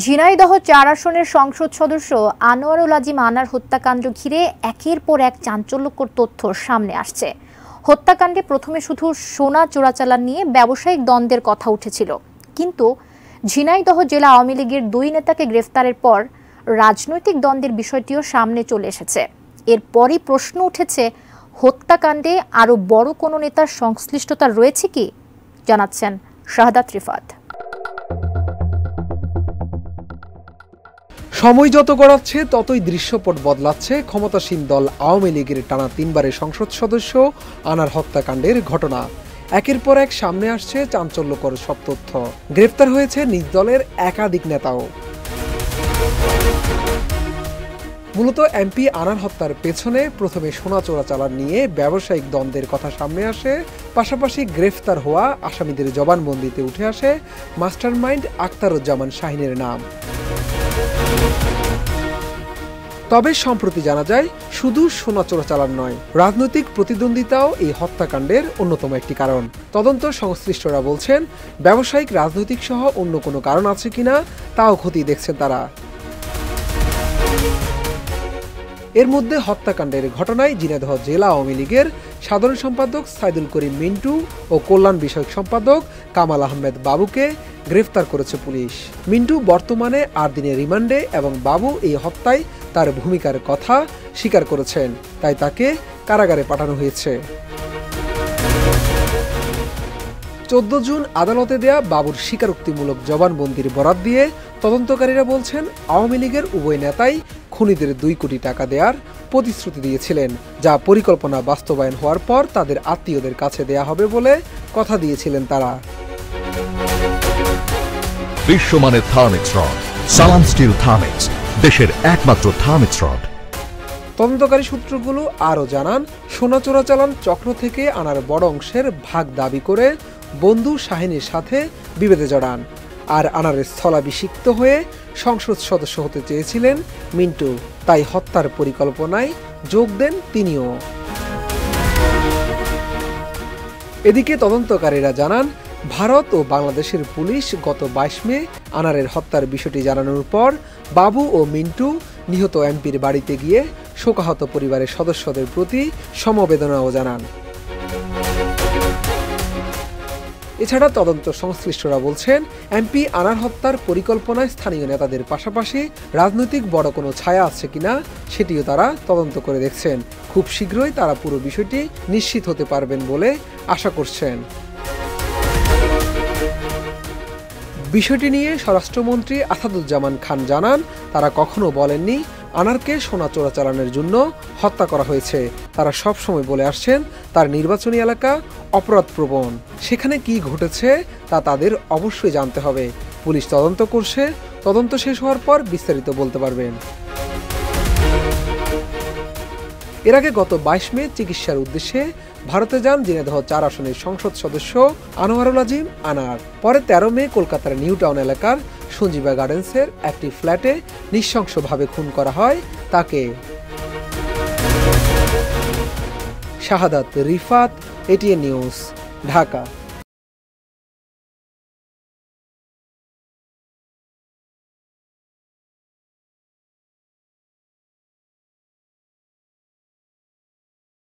ঝিনাইদহ ৪ আসনের সংসদ সদস্য আনোয়ারুল আজিম আনার হত্যাকাণ্ড ঘিরে একের পর এক চাঞ্চল্যকর তথ্য সামনে আসছে। হত্যাকাণ্ডে প্রথমে শুধু সোনা চোরাচালান নিয়ে ব্যবসায়িক দ্বন্দ্বের কথা উঠেছিল, কিন্তু ঝিনাইদহ জেলা আওয়ামী লীগের ২ নেতাকে গ্রেফতারের পর রাজনৈতিক দ্বন্দ্বের বিষয়টিও সামনে চলে এসেছে। এরপরই প্রশ্ন উঠেছে, হত্যাকাণ্ডে আরও বড় কোনো নেতার সংশ্লিষ্টতা রয়েছে কি? জানাচ্ছেন শাহাদাত রিফাত। সময় যত গড়াচ্ছে ততই দৃশ্যপট বদলাচ্ছে ক্ষমতাসীন দল আওয়ামী লীগের টানা ৩বারের সংসদ সদস্য আনার হত্যাকাণ্ডের ঘটনা। একের পর এক সামনে আসছে চাঞ্চল্যকর সব তথ্য। গ্রেফতার হয়েছে নিজ দলের একাধিক নেতাও। মূলত এমপি আনার হত্যার পেছনে প্রথমে সোনা চোরাচালান নিয়ে ব্যবসায়িক দ্বন্দ্বের কথা সামনে আসে, পাশাপাশি গ্রেফতার হওয়া আসামিদের জবানবন্দিতে উঠে আসে মাস্টারমাইন্ড আখতারুজ্জামান শাহিনের নাম। তবে সম্প্রতি জানা যায়, শুধু সোনা চোরাচালান নয়, রাজনৈতিক প্রতিদ্বন্দ্বিতাও এই হত্যাকাণ্ডের অন্যতম একটি কারণ। তদন্ত সংশ্লিষ্টরা বলছেন, ব্যবসায়িক রাজনৈতিক সহ অন্য কোনো কারণ আছে কিনা তাও খতিয়ে দেখছেন তারা। এর মধ্যে হত্যাকাণ্ডের ঘটনায় ঝিনাইদহ জেলা আওয়ামী লীগের সাধারণ সম্পাদক সাইদুল করিম মিন্টু ও কল্যাণ বিষয়ক সম্পাদক কামাল আহমেদ বাবুকে গ্রেফতার করেছে পুলিশ। মিন্টু বর্তমানে ৮ দিনের রিমান্ডে এবং বাবু এই হত্যায় তার ভূমিকার কথা স্বীকার করেছেন, তাই তাকে কারাগারে পাঠানো হয়েছে। ১৪ জুন আদালতে দেয়া বাবুর স্বীকারোক্তিমূলক জবানবন্দির বরাত দিয়ে তদন্তকারীরা বলছেন, আওয়ামী লীগের উভয় নেতাই খুনিদের ২ কোটি টাকা দেওয়ার প্রতিশ্রুতি দিয়েছিলেন, যা পরিকল্পনা বাস্তবায়ন হওয়ার পর তাদের আত্মীয়দের কাছে দেয়া হবে বলে কথা দিয়েছিলেন তারা। বিশ্বমানের থার্মিক্স রড, সালাম স্টিল থার্মিক্স, দেশের একমাত্র থার্মিক্স রড। তদন্তকারী সূত্রগুলো আরও জানান, সোনা চোরাচালান চক্র থেকে আনার বড় অংশের ভাগ দাবি করে বন্ধু শাহিনের সাথে বিভেদে জড়ান। আর আনারের স্থলাভিষিক্ত হয়ে সংসদ সদস্য হতে চেয়েছিলেন মিন্টু, তাই হত্যার পরিকল্পনায় যোগ দেন তিনিও। এদিকে তদন্তকারীরা জানান, ভারত ও বাংলাদেশের পুলিশ গত ২২ মে আনারের হত্যার বিষয়টি জানানোর পর বাবু ও মিন্টু নিহত এমপির বাড়িতে গিয়ে শোকাহত পরিবারের সদস্যদের প্রতি সমবেদনাও জানান। এছাড়া তদন্ত সংশ্লিষ্টরা বলছেন, এমপি আনার হত্যার পরিকল্পনায় স্থানীয় নেতাদের পাশাপাশি রাজনৈতিক বড় কোনো ছায়া আছে কিনা সেটিও তারা তদন্ত করে দেখছেন। খুব শীঘ্রই তারা পুরো বিষয়টি নিশ্চিত হতে পারবেন বলে আশা করছেন। বিষয়টি নিয়ে স্বরাষ্ট্রমন্ত্রী আসাদুজ্জামান খান জানান, তারা কখনো বলেননি আনারকে সোনা চোরাচালানের জন্য হত্যা করা হয়েছে। তারা সবসময় বলে আসছেন, তার নির্বাচনী এলাকা অপরাধপ্রবণ, সেখানে কি ঘটেছে তা তাদের অবশ্যই জানতে হবে। পুলিশ তদন্ত করছে, তদন্ত শেষ হওয়ার পর বিস্তারিত বলতে পারবেন। এর আগে গত ২২ মে চিকিৎসার উদ্দেশ্যে ভারতে যান ঝিনাইদহ ৪ আসনের সংসদ সদস্য আনোয়ারুল আজিম আনার। পরে ১৩ মে কলকাতার নিউ টাউন এলাকার সঞ্জীবা গার্ডেন্সের একটি ফ্ল্যাটে নৃশংসভাবে খুন করা হয় তাকে। শাহাদাত রিফাত, এটিএন নিউজ, ঢাকা।